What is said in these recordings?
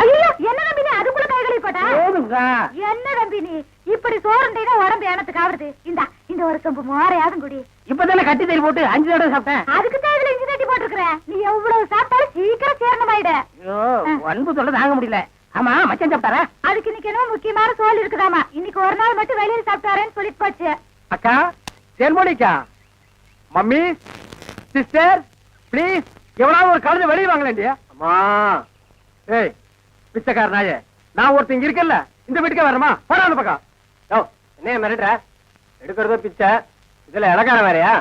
ஐயோ என்ன தம்பி நீ அதுக்குள்ள கை கழுவி போட்டா? என்ன தம்பி நீ இப்படி சோறுண்டா உடம்பு எனத்துக்கு ஆகுது. இந்த ஒரு கம்பு மோரையாதும் குடி. இப்பதானே கட்டி தறி போட்டு 5 தடவை சாப்பிட்டேன். அதுக்கு தான் இதுல இஞ்சி தட்டி போட்டுருக்க. நீ எவ்வளவு சாப்பிட்டாலும் சீக்கிரம் சேரணமாயிட. அன்பு சொல்ல தாங்க முடியல. ஆமா மச்சான் சாப்பிட்டாரா? அதுக்கு இன்னைக்கு என்ன முக்கியமான சோல் இருக்குதாமா. இன்னைக்கு ஒரு நாள் மட்டும் வெளியில சாப்பிட்டாரேன்னு சொல்லிட்டு போச்சு. அக்கா தேன்மொழிக்கா, மம்மி, சிஸ்டர், பிளீஸ் எவனாவது ஒரு கழுதை வெளியே வாங்கலேண்டியா? அம்மா ஏய் பிச்சைக்கார நாயே, நான் ஒருத்தங்க இருக்கல இந்த வீட்டுக்கே வரமா? போடா அந்த பக்கம். என்ன மிரட்டுற? எடுக்கிறதோ பிச்சை, இதுல இலக்காரம் வேறையா?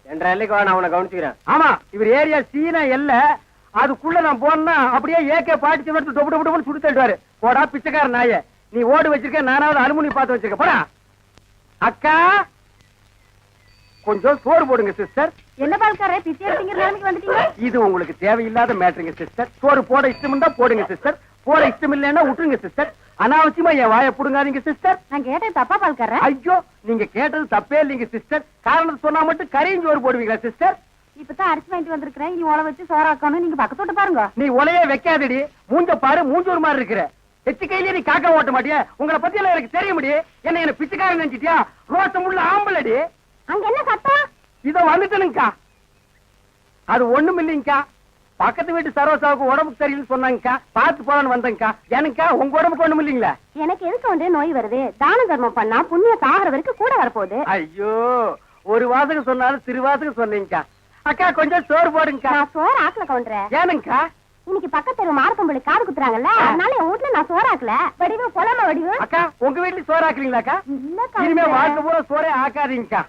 2.5 நான் அவனை கவனிச்சுக்கிறேன். ஆமா இவர் ஏரியா சீனா எல்ல, அதுக்குள்ள நான் போனா அப்படியே ஏகே பாட்டிச்சு எடுத்து டொப்பு டொப்பு டொப்பு சுடு தள்ளுவாரு. போடா பிச்சைக்கார நாயே, நீ ஓடு வச்சிருக்க, நானாவது அலுமினி பார்த்து வச்சிருக்க. போடா. அக்கா கொஞ்சம் சோறு போடுங்க சிஸ்டர். என்ன பால்காரே பிச்சை எடுத்தீங்க நிலைமைக்கு வந்துட்டீங்க? இது உங்களுக்கு தேவையில்லாத மேட்டருங்க சிஸ்டர். சோறு போட இஷ்டம் இருந்தா போடுங்க சிஸ்டர், போட இஷ்டம் இல்லைன்னா விட்டுருங்க சிஸ்டர். அனாவசியமா என் வாயை புடுங்காதீங்க சிஸ்டர். நான் கேட்டேன் தப்பா பால்காரே? ஐயோ நீங்க கேட்டது தப்பே இல்லைங்க சிஸ்டர். காரணம் சொன்னா மட்டும் கரையும் சோறு போடுவீங்களா சிஸ்டர்? இப்பதான் அரிசி வாங்கிட்டு வந்திருக்கிறேன். இனி உழை வச்சு சோறாக்கணும். நீங்க பக்கத்தோட்ட பாருங்க. நீ உலையே வைக்காதடி, மூஞ்ச பாரு, மூஞ்சூர் மாதிரி இருக்கிற. எச்சு கையிலே நீ காக்கா ஓட்ட மாட்டியா? உங்களை பத்தி எல்லாம் எனக்கு தெரிய முடியும். என்ன பிச்சைக்காரன் நினைச்சிட்டியா? ரோசம் உள்ள ஆம்பளடி. அங்க என்ன சத்தம்? இதோ வந்துட்டனுங்கக்கா. அது ஒண்ணும் இல்லைங்கக்கா, பக்கத்து வீட்டு சரோசாவுக்கு உடம்புக்கு சரியில்லைன்னு சொன்னாங்கக்கா, பார்த்து போலான்னு வந்தேங்கக்கா. எனக்கா உங்க உடம்புக்கு ஒண்ணும் இல்லைங்களா? எனக்கு எதுக்கு வந்து நோய் வருது? தான தர்மம் பண்ணா புண்ணியம் சாகர வரைக்கும் கூட வரப்போகுது. ஐயோ ஒரு வாசகம் சொன்னாலும் திருவாசகம் சொன்னீங்கக்கா. அக்கா கொஞ்சம் சோறு போடுங்கக்கா. நான் சோறு ஆக்கல கவுண்டரேன். ஏனுங்கக்கா? இன்னைக்கு பக்கத்து மார்க்கம்பள்ளி காது குத்துறாங்கல்ல, அதனால என் வீட்டுல நான் சோறாக்கல. வடிவு பொலம வடிவு. அக்கா உங்க வீட்டுல சோறு ஆக்குறீங்களாக்கா? இல்லக்கா. இனிமே வாழ்க்கை பூரா சோறே ஆக்காதீங்கக்கா.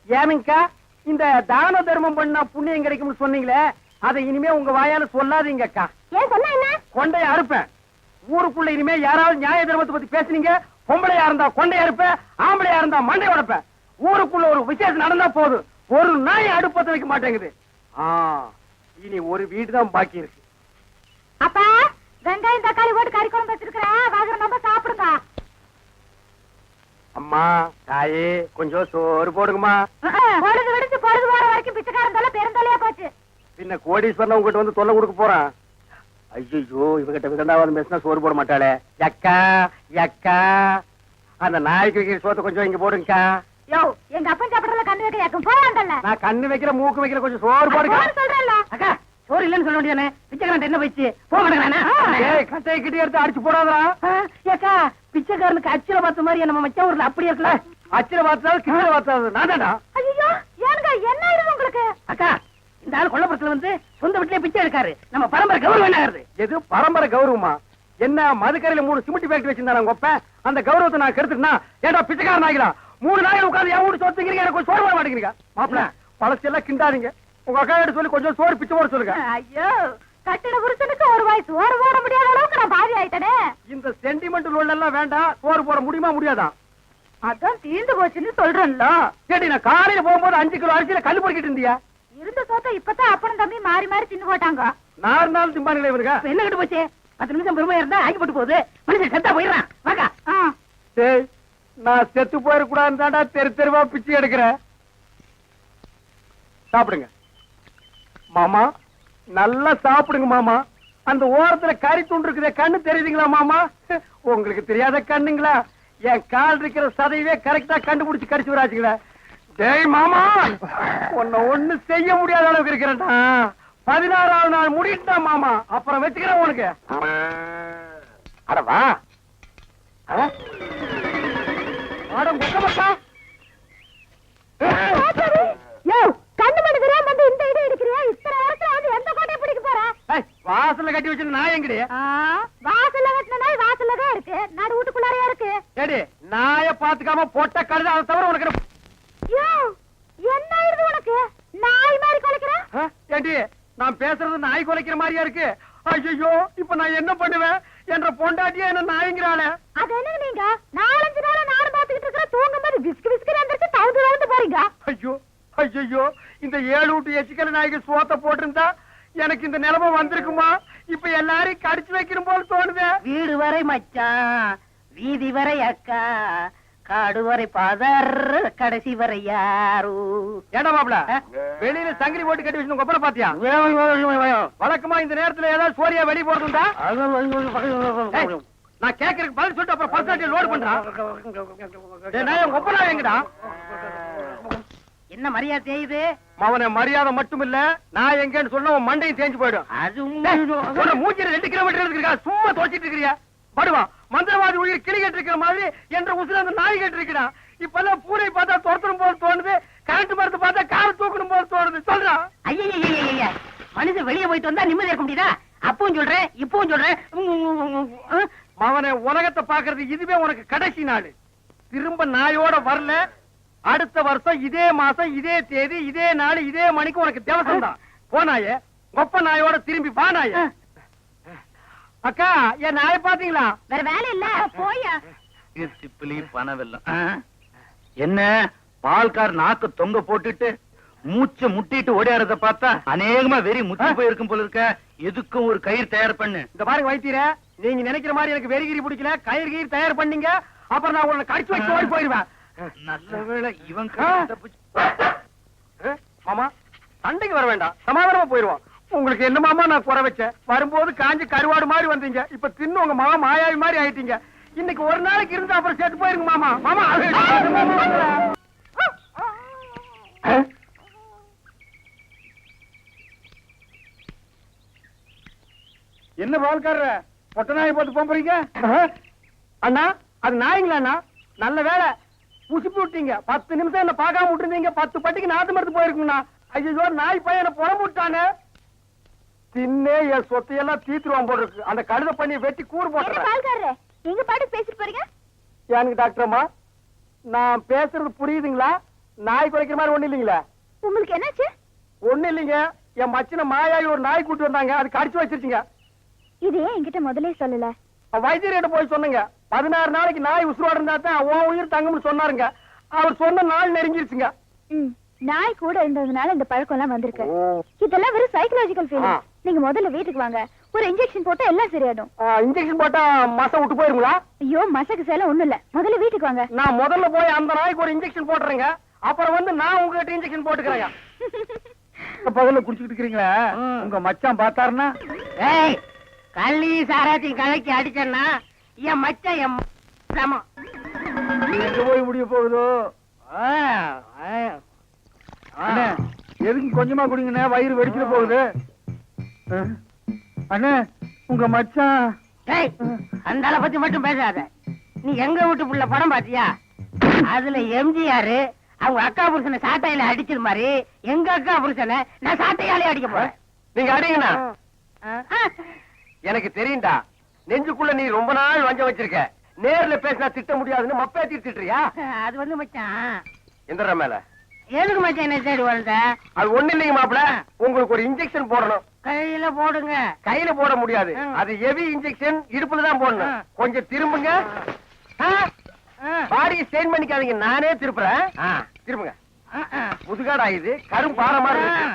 ஏனுங்கக்கா? இந்த தான தர்மம் பண்ணா புண்ணியம் கிடைக்கும்னு சொன்னீங்களே, அதை இனிமே உங்க வாயால சொல்லாதீங்கக்கா. ஏன் சொன்னா என்ன? கொண்டைய அறுப்பேன். ஊருக்குள்ள இனிமே யாராவது நியாய தர்மத்தை பத்தி பேசுனீங்க, பொம்பளையா இருந்தா கொண்டைய அறுப்பேன், ஆம்பளையா இருந்தா மண்டை உடைப்பேன். ஊருக்குள்ள ஒரு விசேஷம் நடந்தா போதும், ஒரு நாய் அடுப்பத்தை வைக்க மாட்டேங்குது. இனி ஒரு வீடு தான் பாக்கி இருக்கு. அப்பா வெங்காயம் தக்காளி போட்டு கறி குழம்பு வச்சிருக்கிறேன், வாங்குற நம்ம சாப்பிடுங்க. அம்மா தாயே கொஞ்சம் சோறு போடுங்கம்மா. பொழுது விடுச்சு பொழுது போற வரைக்கும் பிச்சைக்காரன் தொல்லை பெருந்தொல்லையா போச்சு. பின்ன கோடீஸ்வரன் உங்ககிட்ட வந்து தொல்லை கொடுக்க போறான். ஐயோ இவகிட்ட விதண்டாவது பேசினா சோறு போட மாட்டாளே. யக்கா யக்கா, அந்த நாய்க்கு வைக்கிற சோத்தை கொஞ்சம் இங்க போடுங்கக்கா. யோ எங்க அப்பன் சாப்பிடறதுல கண்ணு வைக்க யாக்கும் போயாண்டல்ல. நான் கண்ணு வைக்கிற மூக்கு வைக்கிற கொஞ்சம் சோறு போடுங்க சொல்றேன்ல. அக்கா சோறு இல்லன்னு சொல்ல வேண்டியதானே? பிச்சைக்காரன் என்ன போயிடுச்சு? போக மாட்டேங்கிறானே. ஏய் கட்டையை கிட்டி எடுத்து அடிச்சு போடாதா. ஏக்கா பிச்சைக்காரனுக்கு அச்சில பார்த்த மாதிரி நம்ம மச்சான் ஊர்ல அப்படி இருக்கல. அச்சில பார்த்தாலும் கிட்ட பார்த்தாது நான் தானா? ஐயோ ஏனுங்க என்ன ஆயிடுது உங்களுக்கு? அக்கா இந்த ஆள் கொல்லப்புறத்துல வந்து சொந்த வீட்டுலயே பிச்சை எடுக்காரு. நம்ம பரம்பரை கௌரவம் என்ன ஆகுது? எது பரம்பரை கௌரவமா? என்ன மதுக்கரையில 3 சிமெண்ட் ஃபேக்டரி வச்சிருந்தாங்க ஒப்ப, அந்த கௌரவத்தை நான் கெடுத்துட்டா ஏன்டா பிச்சைக்காரன் ஆகிலாம்? 3 நாள் உட்கார்ந்து என் வீடு சொத்துக்கிறீங்க, எனக்கு சோறு போட மாட்டேங்கிறீங்க. மாப்பிள பழசெல்லாம் கிண்டாதீங்க. உங்க அக்கா கிட்ட சொல்லி கொஞ்சம் சோறு பிச்சை போட சொல்லுங்க. ஐயோ கட்டிட புருஷனுக்கு ஒரு வாய் சோறு போட முடியாத அளவுக்கு நான் பாதி ஆயிட்டனே. இந்த சென்டிமெண்ட் லோன் எல்லாம் வேண்டாம். சோறு போட முடியுமா முடியாதா? அதான் தீர்ந்து போச்சுன்னு சொல்றேன்ல. கேட்டி நான் காலையில போகும்போது 5 கிலோ அரிசியில கல்லு பொறுக்கிட்டு இருந்தியா? இருந்த சோத்த இப்பதான் அப்பனும் தம்பி மாறி மாறி தின்னு போட்டாங்க. 4 நாள் திம்பானுங்களே இவனுங்க. என்ன கிட்ட போச்சு? 10 நிமிஷம் பெருமையா இருந்தா ஆக்கி போட்டு போகுது. மனுஷன் செத்தா போயிடுறான். வாக்கா. டேய் நான் செத்து போயிடக்கூடாதுன்னு தாண்டா தெரு தெருவா பிச்சை எடுக்கிறேன். சாப்பிடுங்க மாமா, நல்லா சாப்பிடுங்க மாமா. அந்த ஓரத்துல கறி துண்டு இருக்குதே, கண்ணு தெரியுதுங்களா மாமா? உங்களுக்கு தெரியாத கண்ணுங்களா? என் கால் இருக்கிற சதையவே கரெக்டா கண்டுபிடிச்சு கடிச்சு விடாச்சுங்களா? டேய் மாமா, உன்னை ஒண்ணு செய்ய முடியாத அளவுக்கு இருக்கிறேன்டா. 16ஆவது நாள் முடிட்டா மாமா, அப்புறம் வச்சுக்கிறேன் உனக்கு. அடவா ஆடம் குக்கமக்கா. கண்ணு மணி தெரியாம வந்து இந்த இடம் எடுக்கிறியா? இத்தனை நேரத்துல வந்து எந்த கோட்டையை பிடிக்க போற? வாசல்ல கட்டி வச்சு நாய் எங்கடி? வாசல்ல கட்டின நாய் வாசல்ல தான் இருக்கு, நடு வீட்டுக்குள்ளாரையா இருக்கு. ஏடி நாய பாத்துக்காம போட்ட கழுத, அதை தவிர உனக்கு என்ன ஆயிடுது உனக்கு? நாய் மாதிரி குலைக்கிற? ஏடி நான் பேசுறது நாய் குலைக்கிற மாதிரியா இருக்கு? ஐயோ இப்ப நான் என்ன பண்ணுவேன்? என்ற பொண்டாட்டியா என்ன நாய்ங்கிறாளே. அது என்ன நீங்க 4-5 நாளா நானும் பாத்துக்கிட்டு இருக்கிற, தூங்கும் போது விஸ்கு விஸ்கு வந்துருச்சு, தவுந்து போறீங்க. ஐயோ ஐயோ இந்த 7 வீட்டு எச்சிக்கல நாய்க்கு சோத்த போட்டிருந்தா எனக்கு இந்த நிலைமை வந்திருக்குமா? இப்ப எல்லாரையும் கடிச்சு வைக்கணும் போல தோணுது. வீடு வரை மச்சான், வீதி வரை அக்கா, காடு வரை பாதர் கடைசி வரை யாரு ஏண்டா மாப்பிள வெளியில சங்கிலி போட்டு கட்டி வச்சு கொப்பரை பாத்தியா வழக்கமா இந்த நேரத்துல ஏதாவது சோரியா வெளிய போறதுண்டா நான் கேக்குறதுக்கு பதில் சொல்லிட்டு அப்புறம் பர்சனாலிட்டி லோட் பண்றான் கொப்பரா எங்கடா என்ன மரியாதை செய்யுது அவனை மரியாதை மட்டும் இல்ல நான் எங்கன்னு சொன்ன உன் மண்டையும் தேஞ்சு போயிடும் அது மூஞ்சில 2 கிலோமீட்டர் இருக்கா சும்மா தோச்சிட்டு இருக்கிறியா படுவா மந்திரவாதி உயிர் கிளி கேட்டு இருக்கிற மாதிரி என்ற உசுர அந்த நாய் கேட்டு இருக்கிறான் இப்பெல்லாம் பூனை பார்த்தா துரத்தணும் போது தோணுது கரண்ட் மரத்தை பார்த்தா காரை தூக்கணும் போது தோணுது சொல்றான் ஐயா மனுஷன் வெளியே போயிட்டு வந்தா நிம்மதி இருக்க முடியுதா அப்பவும் சொல்றேன் இப்பவும் சொல்றேன் அவனை உலகத்தை பாக்குறது இதுவே உனக்கு கடைசி நாள் திரும்ப நாயோட வரல அடுத்த வருஷம் இதே மாசம் இதே தேதி இதே நாள் இதே மணிக்கு உனக்கு தேவசம் தான் போனாயே கொப்ப நாயோட திரும்பி வானாய அக்கா என் நாயை பாத்தீங்களா வேற வேலை இல்ல போயா சிப்பிலி பணவெல்லாம் என்ன பால்கார் நாக்கு தொங்க போட்டுட்டு மூச்ச முட்டிட்டு ஓடியாரத பார்த்தா அநேகமா வெறி முத்தி போயிருக்கும் போல இருக்க எதுக்கும் ஒரு கயிறு தயார் பண்ணு இந்த பாருங்க வைத்தீர நீங்க நினைக்கிற மாதிரி எனக்கு வெறிகிரி பிடிக்கல கயிறு கயிறு தயார் பண்ணீங்க அப்புறம் நான் உன்னை கடிச்சு வச்சு ஓடி போயிருவேன் நல்ல வேளை இவன் மாமா சண்டைக்கு வர வேண்டாம் சமாதானமா போயிருவோம் உங்களுக்கு என்ன மாமா நான் குறை வச்சேன் வரும்போது காஞ்சி கருவாடு மாதிரி வந்தீங்க இப்ப தின்னு உங்க மாமா மாயாவி மாதிரி ஆயிட்டீங்க இன்னைக்கு ஒரு நாளைக்கு இருந்து அப்புறம் செத்து போயிருங்க மாமா மாமா என்ன பால்காரர பொட்ட நாயை போட்டு போறீங்க அண்ணா அது நாய்ங்களா அண்ணா நல்ல வேலை புசிப்பு விட்டீங்க 10 நிமிஷம் என்ன பார்க்காம விட்டுருந்தீங்க 10 பட்டிக்கு நாத்து மருந்து போயிருக்குங்கண்ணா ஐயோ நாய் பையனை புறம் விட்டானே தின்னே என் சொத்தையெல்லாம் தீத்துருவான் போல இருக்கு அந்த கழுத பண்ணி வெட்டி கூறு போட்டுறேன் பால்காரரே நீங்க பாட்டு பேசிட்டு போறீங்க எனக்கு டாக்டர் அம்மா நான் பேசுறது புரியுதுங்களா நாய் குறைக்கிற மாதிரி ஒண்ணு இல்லைங்களா உங்களுக்கு என்னாச்சு ஒண்ணு இல்லைங்க என் மச்சின மாயாவி ஒரு நாய் கூட்டு வந்தாங்க அது கடிச்சு வச்சிருச்சுங்க இது ஏன் என்கிட்ட முதல்ல சொல்லல வைத்தியர்கிட்ட போய் சொன்னங்க 16 நாளைக்கு நாய் உசுரோட இருந்தா தான் உன் உயிர் தங்கும்னு சொன்னாருங்க அவர் சொன்ன நாள் நெருங்கிருச்சுங்க நாய் கூட இருந்ததுனால இந்த பழக்கம் எல்லாம் வந்திருக்கு இதெல்லாம் வெறும் சைக்கலாஜிக்கல் ஃபீலிங் நீங்க முதல்ல வீட்டுக்கு வாங்க ஒரு இன்ஜெக்ஷன் போட்டா எல்லாம் சரியாடும் இன்ஜெக்ஷன் போட்டா மசை விட்டு போயிருங்களா ஐயோ மசக்கு சேலம் ஒண்ணும் இல்ல முதல்ல வீட்டுக்கு வாங்க நான் முதல்ல போய் அந்த நாய்க்கு ஒரு இன்ஜெக்ஷன் போட்டுறேங்க அப்புறம் வந்து நான் உங்ககிட்ட இன்ஜெக்ஷன் போட்டுக்கிறேங்க பகல்ல குடிச்சுக்கிட்டு இருக்கிறீங்களா உங்க மச்சான் பார்த்தாருன்னா ஏய் கள்ளி சாராத்தி கலக்கி அடிச்சேன்னா என் மச்சான் என் சமம் எங்க போய் முடிய போகுதோ எதுக்கு கொஞ்சமா குடிங்கண்ணே வயிறு வெடிச்சிட போகுது அண்ணே உங்க மச்சான் ஏய் அந்த ஆளை பத்தி மட்டும் பேசாத நீ எங்க வீட்டு புள்ள படம் பாத்தியா அதுல எம்ஜிஆர் அவங்க அக்கா புருஷனை சாட்டையில அடிச்சது மாதிரி எங்க அக்கா புருஷனை நான் சாட்டையாலே அடிக்க போறேன் நீங்க அடிங்கண்ணா எனக்கு தெரியும்டா நெஞ்சுக்குள்ள நீ ரொம்ப நாள் வஞ்ச வச்சிருக்க நேர்ல பேசினா திட்ட முடியாதுன்னு மப்பே திட்டுறியா அது வந்து மச்சான் எந்திர மேல எதுக்கு மச்சான் என்ன தேடி வந்த அது ஒண்ணு இல்லைங்க மாப்பிள உங்களுக்கு ஒரு இன்ஜெக்ஷன் போடணும் கையில போடுங்க கையில போட முடியாது அது ஹெவி இன்ஜெக்ஷன் இடுப்புல தான் போடணும் கொஞ்சம் திரும்புங்க பாடியை ஸ்டெயின் பண்ணிக்காதீங்க நானே திருப்புறேன் திரும்புங்க முதுகாடா இது கரும் பாறை மாதிரி இருக்கு.